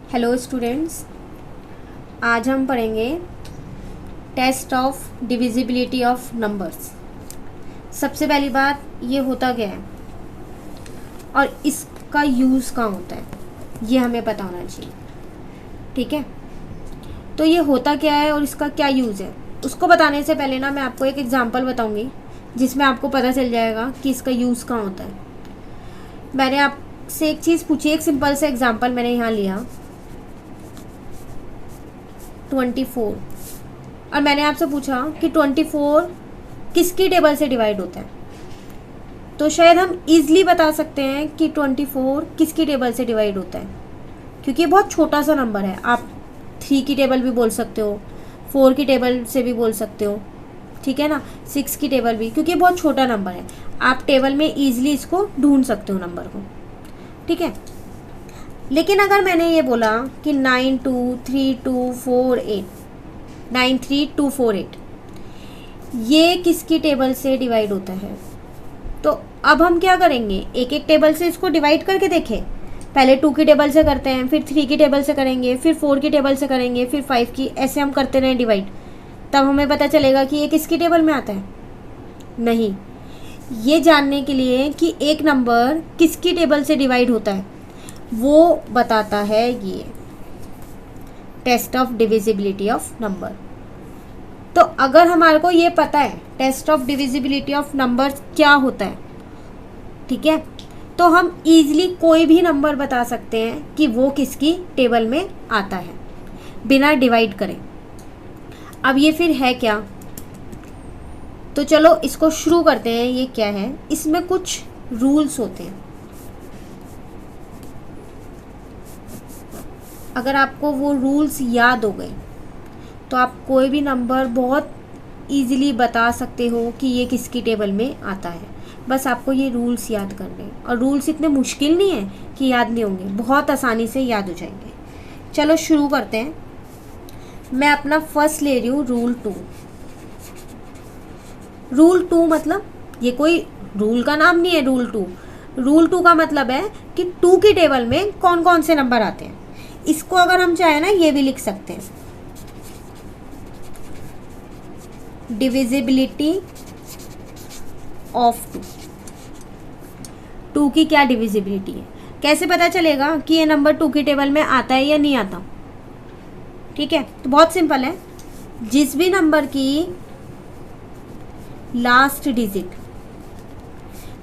Hello students, आज हम पढ़ेंगे test of divisibility of numbers. सबसे पहली बात, ये होता क्या है और इसका यूज़ कहाँ होता है, ये हमें पता होना चाहिए। ठीक है, तो ये होता क्या है और इसका क्या यूज़ है, उसको बताने से पहले ना मैं आपको एक एग्जांपल बताऊंगी जिसमें आपको पता चल जाएगा कि इसका यूज़ कहाँ होता है। मैंने आपसे एक चीज़ पूछी, एक सिंपल सा एग्जांपल मैंने यहाँ लिया 24, और मैंने आपसे पूछा कि 24 किसकी टेबल से डिवाइड होता है। तो शायद हम इजीली बता सकते हैं कि 24 किसकी टेबल से डिवाइड होता है, क्योंकि ये बहुत छोटा सा नंबर है। आप 3 की टेबल भी बोल सकते हो, 4 की टेबल से भी बोल सकते हो, ठीक है ना, 6 की टेबल भी, क्योंकि ये बहुत छोटा नंबर है। आप टेबल में ईजिली इसको ढूंढ सकते हो नंबर को, ठीक है। लेकिन अगर मैंने ये बोला कि 923248 93248 ये किसकी टेबल से डिवाइड होता है, तो अब हम क्या करेंगे, एक एक टेबल से इसको डिवाइड करके देखें। पहले 2 की टेबल से करते हैं, फिर 3 की टेबल से करेंगे, फिर 4 की टेबल से करेंगे, फिर 5 की, ऐसे हम करते रहें डिवाइड, तब हमें पता चलेगा कि ये किसकी टेबल में आता है। नहीं, ये जानने के लिए कि एक नंबर किसकी टेबल से डिवाइड होता है वो बताता है ये test of divisibility of number. तो अगर हमारे को ये पता है test of divisibility of number क्या होता है, ठीक है, तो हम इजीली कोई भी नंबर बता सकते हैं कि वो किसकी टेबल में आता है बिना डिवाइड करें। अब ये फिर है क्या, तो चलो इसको शुरू करते हैं। ये क्या है, इसमें कुछ रूल्स होते हैं। अगर आपको वो रूल्स याद हो गए तो आप कोई भी नंबर बहुत इजीली बता सकते हो कि ये किसकी टेबल में आता है। बस आपको ये रूल्स याद करने हैं, और रूल्स इतने मुश्किल नहीं है कि याद नहीं होंगे, बहुत आसानी से याद हो जाएंगे। चलो शुरू करते हैं। मैं अपना फर्स्ट ले रही हूँ रूल 2। रूल 2 मतलब ये कोई रूल का नाम नहीं है। रूल 2 का मतलब है कि 2 की टेबल में कौन कौन से नंबर आते हैं। इसको अगर हम चाहें ना ये भी लिख सकते हैं, डिविजिबिलिटी ऑफ 2 की क्या डिविजिबिलिटी है। कैसे पता चलेगा कि ये नंबर 2 की टेबल में आता है या नहीं आता, ठीक है, तो बहुत सिंपल है। जिस भी नंबर की लास्ट डिजिट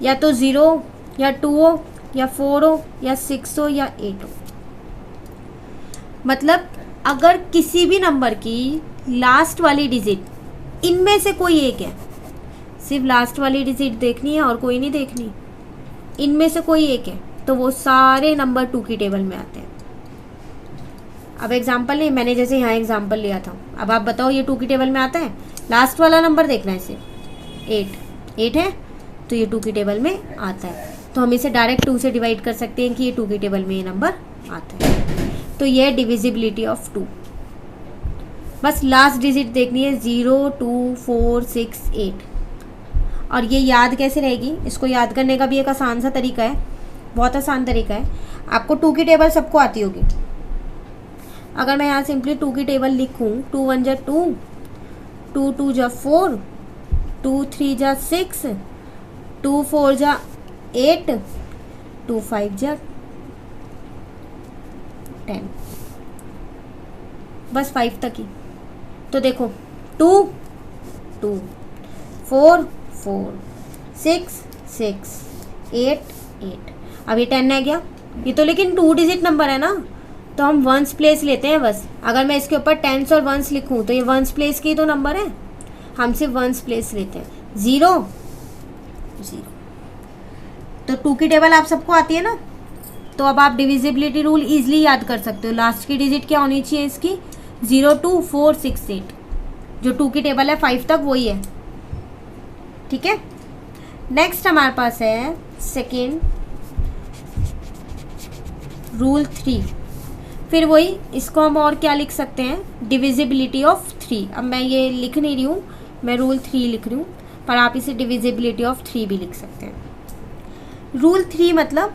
या तो 0 या 2 हो या 4 हो या 6 हो या 8 हो, मतलब अगर किसी भी नंबर की लास्ट वाली डिजिट इनमें से कोई एक है, सिर्फ लास्ट वाली डिजिट देखनी है और कोई नहीं देखनी, इनमें से कोई एक है, तो वो सारे नंबर 2 की टेबल में आते हैं। अब एग्जांपल नहीं, मैंने जैसे यहाँ एग्जांपल लिया था, अब आप बताओ ये 2 की टेबल में आता है। लास्ट वाला नंबर देखना है, सिर्फ 8 है तो ये 2 की टेबल में आता है। तो हम इसे डायरेक्ट 2 से डिवाइड कर सकते हैं कि ये 2 की टेबल में ये नंबर आता है। तो ये डिविजिबिलिटी ऑफ 2। बस लास्ट डिजिट देखनी है, 0 2 4 6 8। और ये याद कैसे रहेगी, इसको याद करने का भी एक आसान सा तरीका है, बहुत आसान तरीका है। आपको 2 की टेबल सबको आती होगी। अगर मैं यहाँ सिंपली 2 की टेबल लिखूँ, 2 1 जा 2, 2 2 जा 4, 2 3 जा 6, 2 4 जा 8, 2 5 जा 10, बस 5 तक ही। तो देखो 2 2 4 4 6 6 8 8, अब ये 10 है क्या, ये तो लेकिन 2 डिजिट नंबर है ना, तो हम वंस प्लेस लेते हैं बस। अगर मैं इसके ऊपर टेंस और वंस लिखूं तो ये वंस प्लेस की तो नंबर है, हम सिर्फ वंस प्लेस लेते हैं। 0 0, तो 2 की टेबल आप सबको आती है ना, तो अब आप डिविजिबिलिटी रूल इजीली याद कर सकते हो। लास्ट की डिजिट क्या होनी चाहिए इसकी, 0 2 4 6 8, जो 2 की टेबल है 5 तक वही है, ठीक है। नेक्स्ट हमारे पास है सेकेंड रूल 3। फिर वही, इसको हम और क्या लिख सकते हैं, डिविजिबिलिटी ऑफ 3। अब मैं ये लिख नहीं रही हूँ, मैं रूल 3 लिख रही हूँ, पर आप इसे डिविजिबिलिटी ऑफ 3 भी लिख सकते हैं। रूल 3 मतलब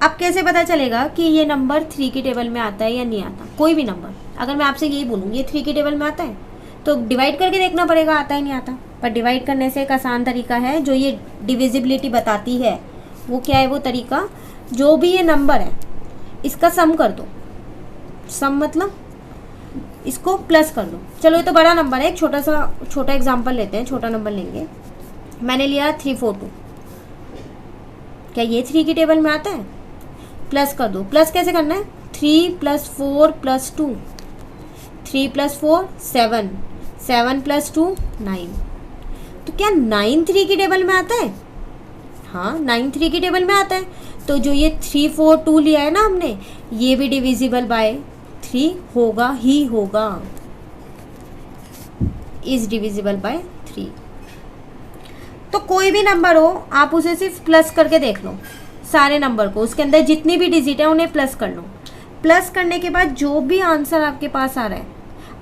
अब कैसे पता चलेगा कि ये नंबर 3 की टेबल में आता है या नहीं आता? कोई भी नंबर, अगर मैं आपसे यही बोलूँ ये 3 की टेबल में आता है, तो डिवाइड करके देखना पड़ेगा आता है नहीं आता। पर डिवाइड करने से एक आसान तरीका है जो ये डिविजिबिलिटी बताती है। वो क्या है वो तरीका? जो भी ये नंबर है इसका सम कर दो। सम मतलब इसको प्लस कर दो। चलो ये तो बड़ा नंबर है, एक छोटा एग्जांपल लेते हैं, छोटा नंबर लेंगे। मैंने लिया 342, क्या ये 3 की टेबल में आता है? प्लस कर दो। प्लस कैसे करना है? 3 + 4 + 2, 3 + 4 7, 7 + 2 9। तो क्या 9 3 की टेबल में आता है? हाँ 9 3 की टेबल में आता है। तो जो ये 3 4 2 लिया है ना हमने, ये भी डिविजिबल बाय 3 होगा ही होगा, इज डिविजिबल बाय 3। तो कोई भी नंबर हो आप उसे सिर्फ प्लस करके देख लो, सारे नंबर को, उसके अंदर जितनी भी डिजिट है उन्हें प्लस कर लो। प्लस करने के बाद जो भी आंसर आपके पास आ रहा है,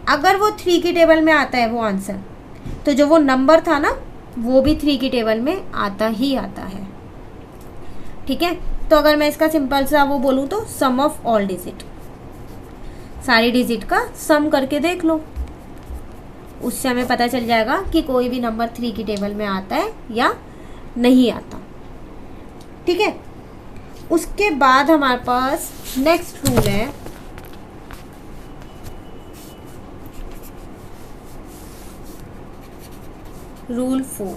अगर वो 3 की टेबल में आता है वो आंसर, तो जो वो नंबर था ना वो भी 3 की टेबल में आता ही आता है। ठीक है, तो अगर मैं इसका सिंपल सा वो बोलूँ तो सम ऑफ ऑल डिजिट, सारी डिजिट का सम करके देख लो, उससे हमें पता चल जाएगा कि कोई भी नंबर 3 की टेबल में आता है या नहीं आता। ठीक है, उसके बाद हमारे पास नेक्स्ट रूल है रूल 4।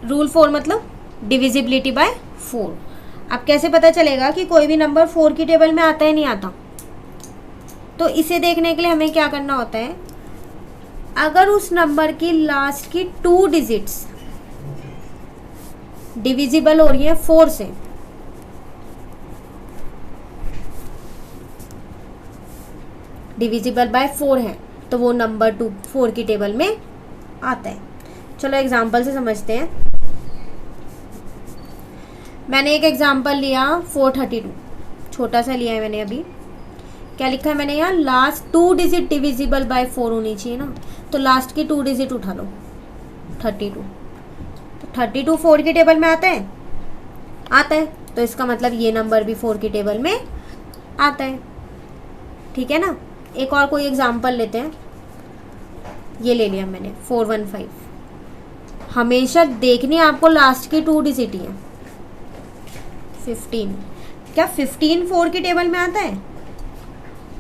रूल 4 मतलब डिविजिबिलिटी बाय 4। अब कैसे पता चलेगा कि कोई भी नंबर 4 की टेबल में आता है नहीं आता? तो इसे देखने के लिए हमें क्या करना होता है, अगर उस नंबर की लास्ट की 2 डिजिट्स डिविजिबल हो रही है 4 से, डिविजिबल बाय 4 है, तो वो नंबर 4 की टेबल में आता है। चलो एग्जांपल से समझते हैं। मैंने एक एग्जांपल लिया 432, छोटा सा लिया है मैंने। अभी क्या लिखा है मैंने यहाँ? लास्ट 2 डिजिट डिविजिबल बाय 4 होनी चाहिए ना, तो लास्ट की 2 डिजिट उठा लो 32। तो 32 4 की टेबल में आता है? आता है, तो इसका मतलब ये नंबर भी 4 की टेबल में आता है। ठीक है ना, एक और कोई एग्जांपल लेते हैं। ये ले लिया मैंने 415। हमेशा देखनी आपको लास्ट की 2 डिजिट ही है। 15, क्या 15 4 की टेबल में आता है?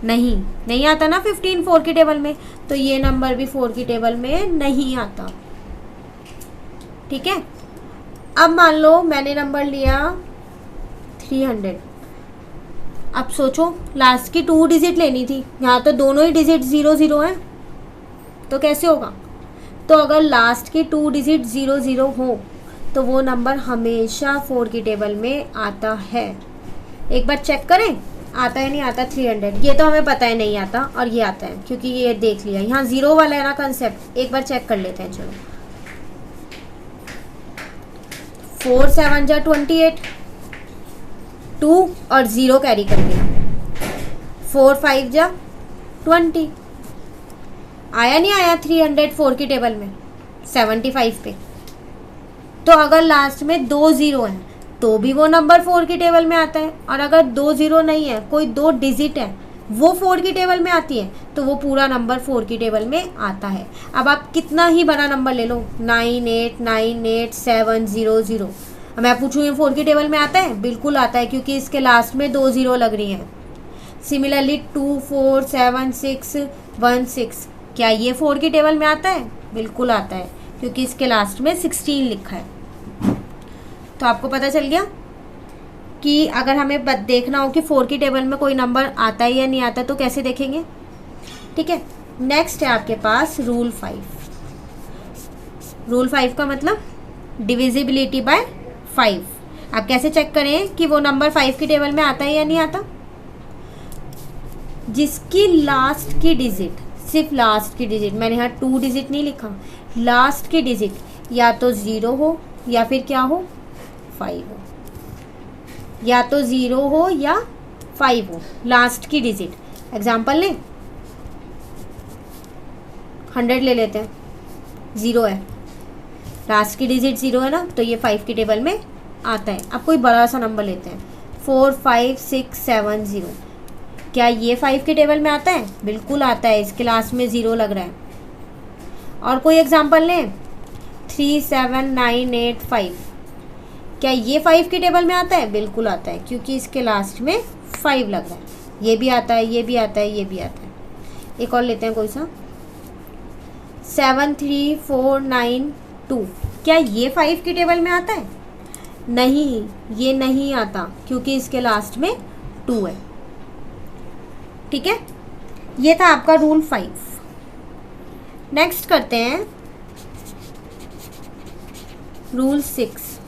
नहीं आता ना 15 4 की टेबल में, तो ये नंबर भी 4 की टेबल में नहीं आता। ठीक है, अब मान लो मैंने नंबर लिया 300। अब सोचो लास्ट की 2 डिजिट लेनी थी, यहाँ तो दोनों ही डिजिट 0 0 है, तो कैसे होगा? तो अगर लास्ट की 2 डिजिट 0 0 हो तो वो नंबर हमेशा 4 की टेबल में आता है। एक बार चेक करें आता है नहीं आता। 300 ये तो हमें पता है नहीं आता, और ये आता है क्योंकि ये देख लिया, यहाँ 0 वाला है ना कंसेप्ट। एक बार चेक कर लेते हैं। चलो 4 7 जा 28, 2 और 0 कैरी करके 4 5 जा 20। आया नहीं आया 304 की टेबल में 75 पे? तो अगर लास्ट में 2 0 हैं तो भी वो नंबर 4 की टेबल में आता है, और अगर 2 0 नहीं है, कोई 2 डिजिट है, वो 4 की टेबल में आती है, तो वो पूरा नंबर 4 की टेबल में आता है। अब आप कितना ही बड़ा नंबर ले लो, 98987000, मैं पूछूँ ये 4 की टेबल में आता है? बिल्कुल आता है, क्योंकि इसके लास्ट में 2 0 लग रही हैं। सिमिलरली 247616, क्या ये 4 की टेबल में आता है? बिल्कुल आता है, क्योंकि इसके लास्ट में 16 लिखा है। तो आपको पता चल गया कि अगर हमें देखना हो कि 4 की टेबल में कोई नंबर आता है या नहीं आता, तो कैसे देखेंगे। ठीक है, नेक्स्ट है आपके पास रूल 5। रूल 5 का मतलब डिविजिबिलिटी बाय 5। आप कैसे चेक करें कि वो नंबर 5 की टेबल में आता है या नहीं आता? जिसकी लास्ट की डिजिट, सिर्फ लास्ट की डिजिट, मैंने यहाँ 2 डिजिट नहीं लिखा, लास्ट की डिजिट या तो 0 हो या फिर क्या हो 5 हो, या तो 0 हो या 5 हो, लास्ट की डिजिट। एग्जाम्पल लें, 100 ले लेते हैं, 0 है, लास्ट की डिजिट 0 है ना, तो ये 5 की टेबल में आता है। अब कोई बड़ा सा नंबर लेते हैं 45670, क्या ये 5 के टेबल में आता है? बिल्कुल आता है, इसके लास्ट में 0 लग रहा है। और कोई एग्जांपल लें 37985, क्या ये 5 के टेबल में आता है? बिल्कुल आता है, क्योंकि इसके लास्ट में 5 लग रहा है। ये भी आता है, ये भी आता है, ये भी आता है। एक और लेते हैं कोई सा 73492, क्या ये 5 के टेबल में आता है? नहीं, ये नहीं आता, क्योंकि इसके लास्ट में 2 है। ठीक है, ये था आपका रूल 5। नेक्स्ट करते हैं रूल 6।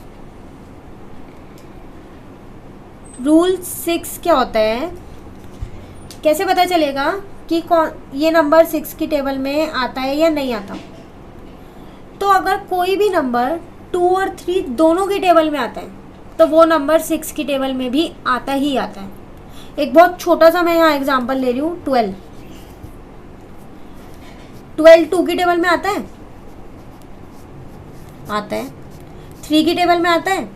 रूल 6 क्या होता है, कैसे पता चलेगा कि कौन ये नंबर 6 की टेबल में आता है या नहीं आता? तो अगर कोई भी नंबर 2 और 3 दोनों की टेबल में आता है तो वो नंबर 6 की टेबल में भी आता ही आता है। एक बहुत छोटा सा मैं यहाँ एग्जांपल ले रही हूँ 12 2 की टेबल में आता है? आता है। 3 की टेबल में आता है?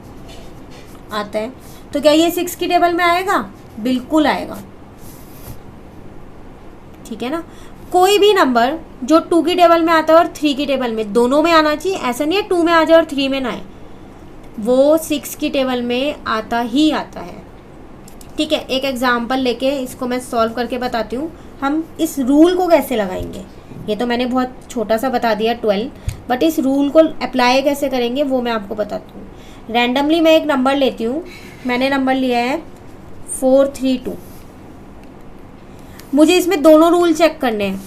आता है। तो क्या ये 6 की टेबल में आएगा? बिल्कुल आएगा। ठीक है ना, कोई भी नंबर जो 2 की टेबल में आता है और 3 की टेबल में, दोनों में आना चाहिए। ऐसा नहीं है 2 में आ जाए और 3 में ना आए, वो 6 की टेबल में आता ही आता है। ठीक है, एक एग्जाम्पल लेके इसको मैं सॉल्व करके बताती हूँ हम इस रूल को कैसे लगाएंगे। ये तो मैंने बहुत छोटा सा बता दिया 12, बट इस रूल को अप्लाई कैसे करेंगे वो मैं आपको बताती हूँ। रैंडमली मैं एक नंबर लेती हूँ, मैंने नंबर लिया है 432। मुझे इसमें दोनों रूल चेक करने हैं,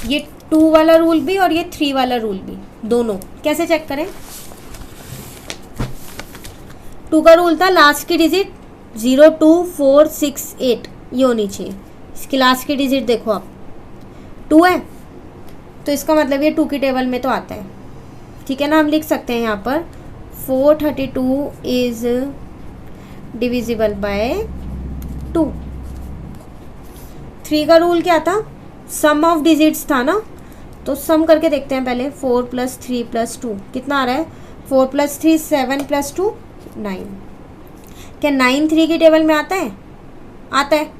ये 2 वाला रूल भी और ये 3 वाला रूल भी, दोनों। कैसे चेक करें? 2 का रूल था लास्ट की डिजिट 02468 ये होनी चाहिए। इसकी लास्ट की डिजिट देखो आप 2 है, तो इसका मतलब ये 2 की टेबल में तो आता है। ठीक है ना, हम लिख सकते हैं यहाँ पर 432 इज डिविजिबल बाय 2। 3 का रूल क्या था? सम ऑफ डिजिट्स था ना, तो सम करके देखते हैं पहले। 4 + 3 + 2 कितना आ रहा है? 4 + 3 7 + 2 9। क्या 9 3 की टेबल में आता है? आता है,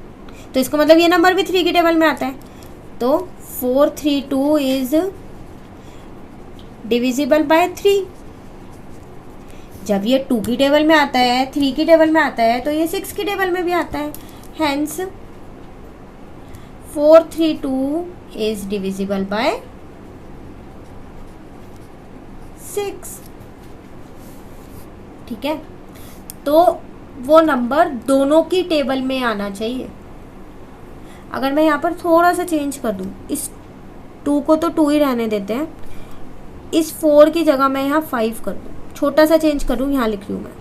तो इसका मतलब ये नंबर भी 3 की टेबल में आता है। तो 432 इज डिविजिबल बाय 3। जब ये 2 की टेबल में आता है, 3 की टेबल में आता है, तो ये 6 की टेबल में भी आता है। Hence 432 is divisible by 6। ठीक है, तो वो नंबर दोनों की टेबल में आना चाहिए। अगर मैं यहाँ पर थोड़ा सा चेंज कर दूँ, इस 2 को तो 2 ही रहने देते हैं, इस 4 की जगह मैं यहाँ 5 कर दूँ, छोटा सा चेंज करूँ, यहाँ लिख रही हूँ मैं।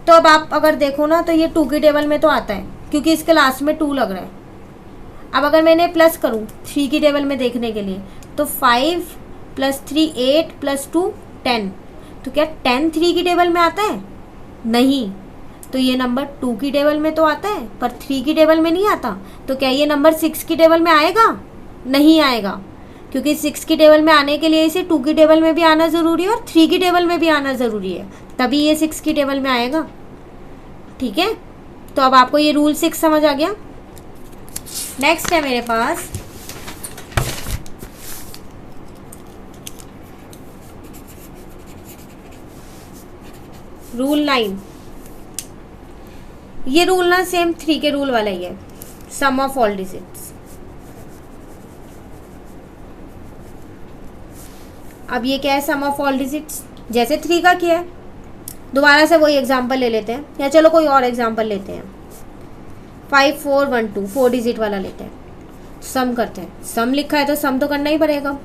तो अब आप अगर देखो ना, तो ये 2 की टेबल में तो आता है, क्योंकि इसके लास्ट में 2 लग रहा है। अब अगर मैंने प्लस करूँ 3 की टेबल में देखने के लिए, तो 5 + 3 8 + 2 10। तो क्या 10 3 की टेबल में आता है? नहीं, तो ये नंबर 2 की टेबल में तो आता है, पर 3 की टेबल में नहीं आता। तो क्या ये नंबर 6 की टेबल में आएगा? नहीं आएगा, क्योंकि 6 की टेबल में आने के लिए इसे 2 की टेबल में भी आना ज़रूरी है और 3 की टेबल में भी आना ज़रूरी है, तभी ये 6 की टेबल में आएगा। ठीक है, तो अब आपको ये रूल 6 समझ आ गया। नेक्स्ट है मेरे पास रूल 9। ये रूल ना सेम 3 के रूल वाला ही है, सम ऑफ ऑल डिजिट्स। अब ये क्या है? सम ऑफ ऑल डिजिट्स, जैसे 3 का किया है। दोबारा से वही एग्जांपल ले लेते हैं, या चलो कोई और एग्जांपल लेते हैं। 5412 4 डिजिट वाला लेते हैं, सम करते हैं। सम लिखा है तो सम तो करना ही पड़ेगा।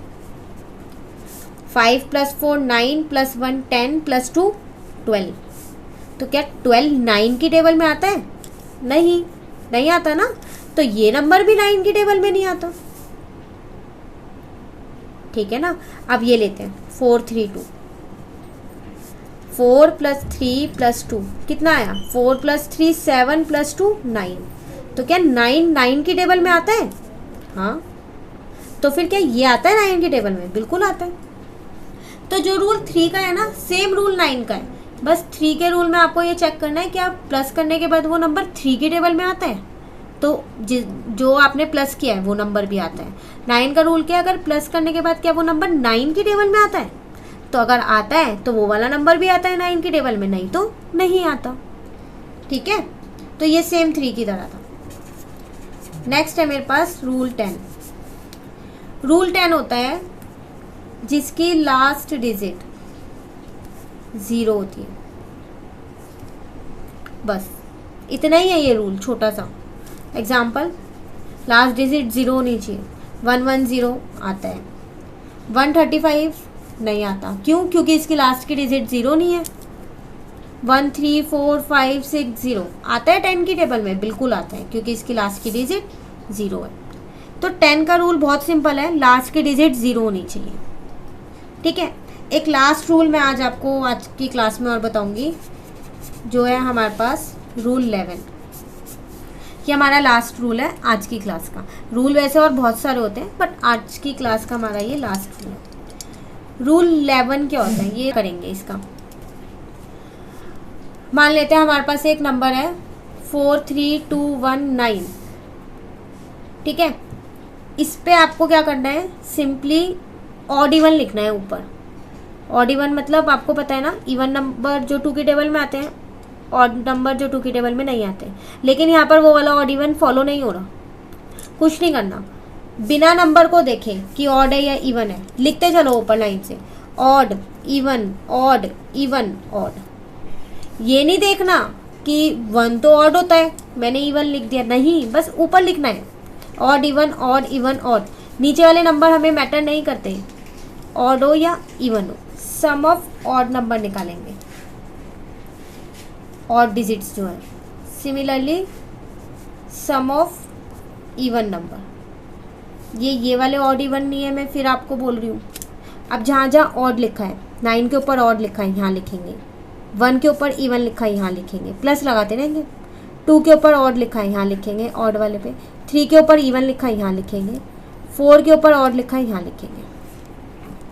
5 + 4 9 + 1 10 + 2 12। तो क्या 12 9 की टेबल में आता है? नहीं, नहीं आता ना, तो ये नंबर भी 9 की टेबल में नहीं आता। ठीक है ना, अब ये लेते हैं 432। 4 + 3 + 2 कितना आया? 4 + 3 7 + 2 9। तो क्या 9 9 की टेबल में आता है? हाँ, तो फिर क्या ये आता है 9 की टेबल में? बिल्कुल आता है। तो जो रूल 3 का है ना सेम रूल 9 का है, बस 3 के रूल में आपको ये चेक करना है कि आप प्लस करने के बाद वो नंबर 3 की टेबल में आता है, तो जो आपने प्लस किया है वो नंबर भी आता है। 9 का रूल क्या है, अगर प्लस करने के बाद क्या वो नंबर 9 की टेबल में आता है, तो अगर आता है तो वो वाला नंबर भी आता है 9 की टेबल में, नहीं तो नहीं आता। ठीक है, तो ये सेम 3 की तरह था। नेक्स्ट है मेरे पास रूल 10। रूल 10 होता है जिसकी लास्ट डिजिट 0 होती है, बस इतना ही है ये रूल, छोटा सा एग्जाम्पल। लास्ट डिजिट 0 होनी चाहिए, 110 आता है, 135 नहीं आता। क्यों? क्योंकि इसकी लास्ट की डिजिट 0 नहीं है। 1 3 4 5 6 0 आता है 10 की टेबल में, बिल्कुल आता है क्योंकि इसकी लास्ट की डिजिट 0 है। तो 10 का रूल बहुत सिंपल है, लास्ट की डिजिट 0 होनी चाहिए। ठीक है, एक लास्ट रूल मैं आज आपको आज की क्लास में और बताऊंगी, जो है हमारे पास रूल 11। ये हमारा लास्ट रूल है आज की क्लास का। रूल वैसे और बहुत सारे होते हैं, बट आज की क्लास का हमारा ये लास्ट रूल है। रूल 11 क्या होता है ये करेंगे इसका। मान लेते हैं हमारे पास एक नंबर है 43219। ठीक है, इस पे आपको क्या करना है, सिंपली ऑड इवन लिखना है ऊपर। ऑड इवन मतलब आपको पता है ना, इवन नंबर जो 2 की टेबल में आते हैं, ऑड नंबर जो 2 की टेबल में नहीं आते। लेकिन यहाँ पर वो वाला ऑड इवन फॉलो नहीं हो रहा। कुछ नहीं करना, बिना नंबर को देखे कि ऑड है या इवन है, लिखते चलो ऊपर लाइन से, odd even odd even odd. ये नहीं देखना कि 1 तो ऑड होता है, मैंने इवन लिख दिया, नहीं, बस ऊपर लिखना है ऑड इवन ऑड। नीचे वाले नंबर हमें मैटर नहीं करते, ऑड हो या इवन हो। सम ऑफ ऑड नंबर निकालेंगे, ऑड डिजिट्स जो है। Similarly sum of even number, ये वाले ऑड इवन नहीं है, मैं फिर आपको बोल रही हूँ। अब जहाँ जहाँ ऑड लिखा है, 9 के ऊपर ऑड लिखा है यहाँ लिखेंगे, 1 के ऊपर इवन लिखा है यहाँ लिखेंगे, प्लस लगाते रहेंगे। 2 के ऊपर ऑड लिखा है यहाँ लिखेंगे ऑड वाले पे, 3 के ऊपर इवन लिखा है यहाँ लिखेंगे, 4 के ऊपर ऑड लिखा है यहाँ लिखेंगे।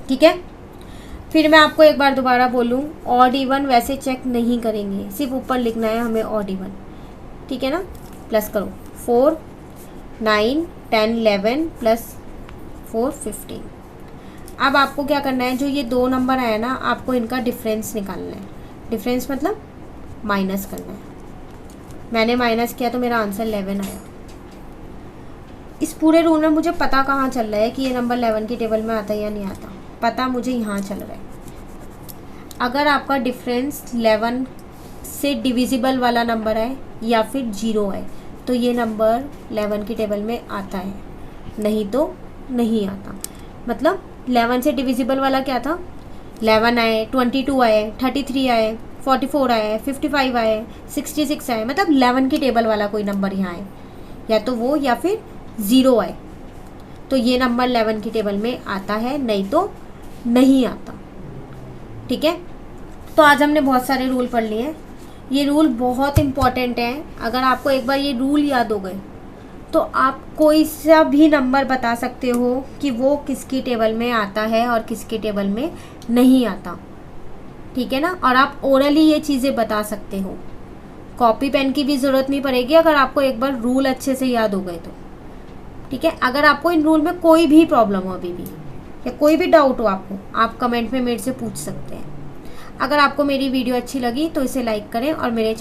ठीक है, फिर मैं आपको एक बार दोबारा बोलूँ, ऑड इवन वैसे चेक नहीं करेंगे, सिर्फ ऊपर लिखना है हमें ऑड इवन। ठीक है ना, प्लस करो 4 9 10 11 प्लस 4 15। अब आपको क्या करना है, जो ये 2 नंबर आया ना, आपको इनका डिफरेंस निकालना है। डिफरेंस मतलब माइनस करना है। मैंने माइनस किया तो मेरा आंसर 11 आया। इस पूरे रूल में मुझे पता कहाँ चल रहा है कि ये नंबर 11 की टेबल में आता है या नहीं आता, पता मुझे यहाँ चल रहा है। अगर आपका डिफरेंस 11 से डिविजिबल वाला नंबर है या फिर 0 है, तो ये नंबर 11 की टेबल में आता है, नहीं तो नहीं आता। मतलब 11 से डिविजिबल वाला क्या था, 11 आए, 22 आए, 33 आए, 44 आए, 55 आए, 66 आए, मतलब 11 की टेबल वाला कोई नंबर यहाँ आए, या तो वो या फिर 0 आए, तो ये नंबर 11 की टेबल में आता है, नहीं तो नहीं आता। ठीक है, तो आज हमने बहुत सारे रूल पढ़ लिए हैं। ये रूल बहुत इम्पॉर्टेंट है। अगर आपको एक बार ये रूल याद हो गए तो आप कोई सा भी नंबर बता सकते हो कि वो किसकी टेबल में आता है और किसकी टेबल में नहीं आता। ठीक है ना, और आप ओरली ये चीज़ें बता सकते हो। कॉपी पेन की भी ज़रूरत नहीं पड़ेगी अगर आपको एक बार रूल अच्छे से याद हो गए तो। ठीक है, अगर आपको इन रूल में कोई भी प्रॉब्लम हो अभी भी, या कोई भी डाउट हो आपको, आप कमेंट में मेरे से पूछ सकते हैं। अगर आपको मेरी वीडियो अच्छी लगी तो इसे लाइक करें और मेरे चैनल